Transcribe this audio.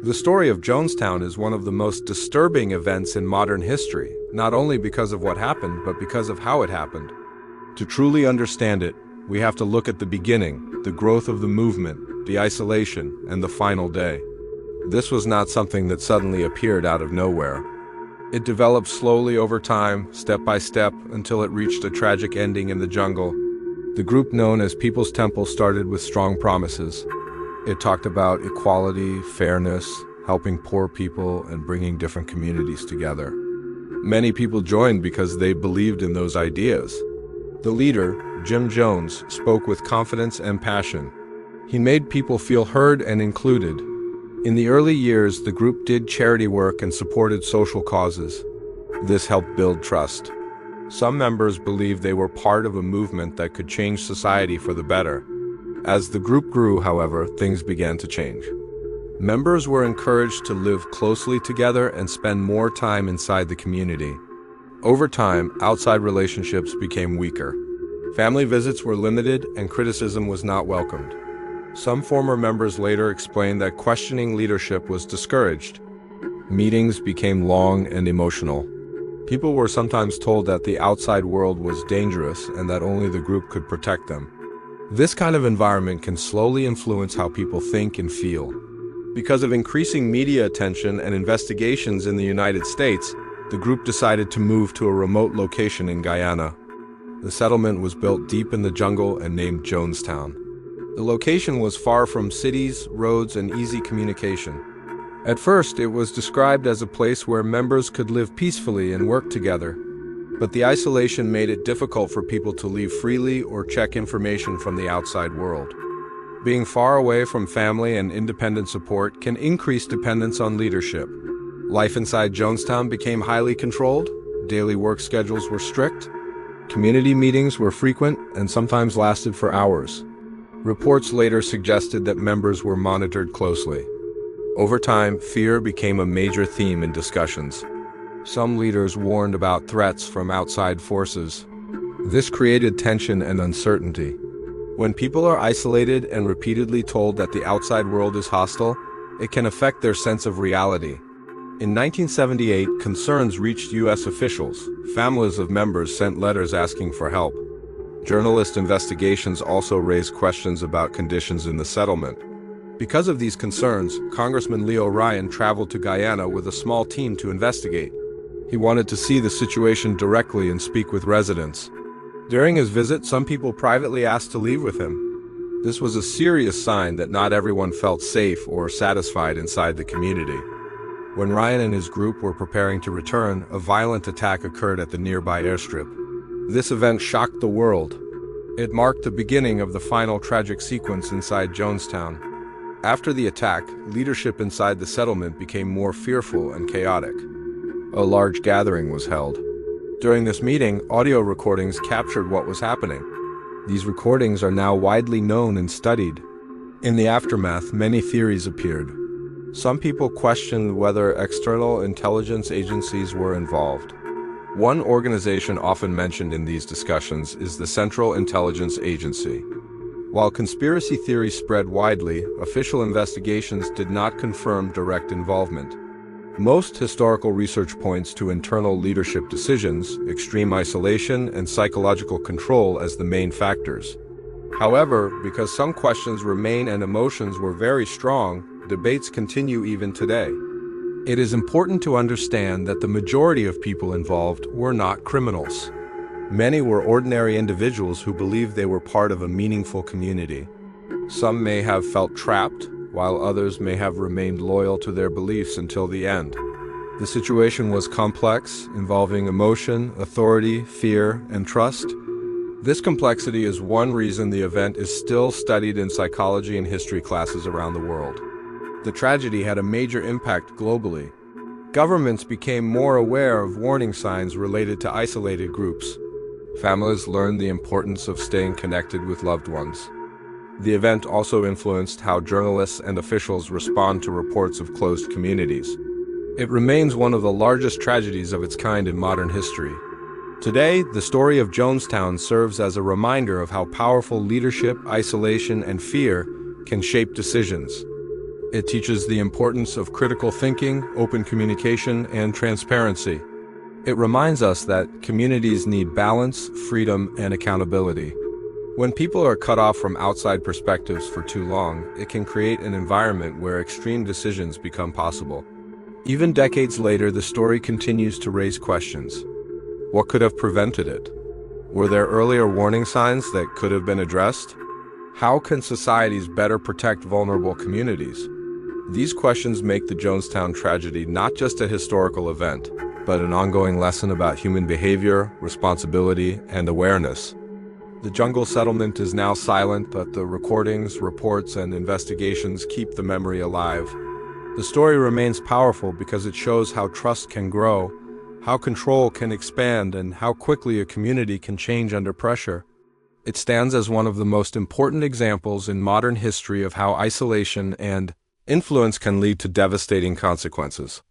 The story of Jonestown is one of the most disturbing events in modern history, not only because of what happened, but because of how it happened. To truly understand it, we have to look at the beginning, the growth of the movement, the isolation, and the final day. This was not something that suddenly appeared out of nowhere. It developed slowly over time, step by step, until it reached a tragic ending in the jungle. The group known as People's Temple started with strong promises. It talked about equality, fairness, helping poor people, and bringing different communities together. Many people joined because they believed in those ideas. The leader, Jim Jones, spoke with confidence and passion. He made people feel heard and included. In the early years, the group did charity work and supported social causes. This helped build trust. Some members believed they were part of a movement that could change society for the better. As the group grew, however, things began to change. Members were encouraged to live closely together and spend more time inside the community. Over time, outside relationships became weaker. Family visits were limited and criticism was not welcomed. Some former members later explained that questioning leadership was discouraged. Meetings became long and emotional. People were sometimes told that the outside world was dangerous and that only the group could protect them. This kind of environment can slowly influence how people think and feel. Because of increasing media attention and investigations in the United States, the group decided to move to a remote location in Guyana. The settlement was built deep in the jungle and named Jonestown. The location was far from cities, roads, and easy communication. At first, it was described as a place where members could live peacefully and work together. But the isolation made it difficult for people to leave freely or check information from the outside world. Being far away from family and independent support can increase dependence on leadership. Life inside Jonestown became highly controlled, daily work schedules were strict, community meetings were frequent and sometimes lasted for hours. Reports later suggested that members were monitored closely. Over time, fear became a major theme in discussions. Some leaders warned about threats from outside forces. This created tension and uncertainty. When people are isolated and repeatedly told that the outside world is hostile, it can affect their sense of reality. In 1978, concerns reached U.S. officials. Families of members sent letters asking for help. Journalist investigations also raised questions about conditions in the settlement. Because of these concerns, Congressman Leo Ryan traveled to Guyana with a small team to investigate. He wanted to see the situation directly and speak with residents. During his visit, some people privately asked to leave with him. This was a serious sign that not everyone felt safe or satisfied inside the community. When Ryan and his group were preparing to return, a violent attack occurred at the nearby airstrip. This event shocked the world. It marked the beginning of the final tragic sequence inside Jonestown. After the attack, leadership inside the settlement became more fearful and chaotic. A large gathering was held. During this meeting, audio recordings captured what was happening. These recordings are now widely known and studied. In the aftermath, many theories appeared. Some people questioned whether external intelligence agencies were involved. One organization often mentioned in these discussions is the Central Intelligence Agency. While conspiracy theories spread widely, official investigations did not confirm direct involvement. Most historical research points to internal leadership decisions, extreme isolation, and psychological control as the main factors. However, because some questions remain and emotions were very strong, debates continue even today. It is important to understand that the majority of people involved were not criminals. Many were ordinary individuals who believed they were part of a meaningful community. Some may have felt trapped, while others may have remained loyal to their beliefs until the end. The situation was complex, involving emotion, authority, fear, and trust. This complexity is one reason the event is still studied in psychology and history classes around the world. The tragedy had a major impact globally. Governments became more aware of warning signs related to isolated groups. Families learned the importance of staying connected with loved ones. The event also influenced how journalists and officials respond to reports of closed communities. It remains one of the largest tragedies of its kind in modern history. Today, the story of Jonestown serves as a reminder of how powerful leadership, isolation, and fear can shape decisions. It teaches the importance of critical thinking, open communication, and transparency. It reminds us that communities need balance, freedom, and accountability. When people are cut off from outside perspectives for too long, it can create an environment where extreme decisions become possible. Even decades later, the story continues to raise questions. What could have prevented it? Were there earlier warning signs that could have been addressed? How can societies better protect vulnerable communities? These questions make the Jonestown tragedy not just a historical event, but an ongoing lesson about human behavior, responsibility, and awareness. The jungle settlement is now silent, but the recordings, reports, and investigations keep the memory alive. The story remains powerful because it shows how trust can grow, how control can expand, and how quickly a community can change under pressure. It stands as one of the most important examples in modern history of how isolation and influence can lead to devastating consequences.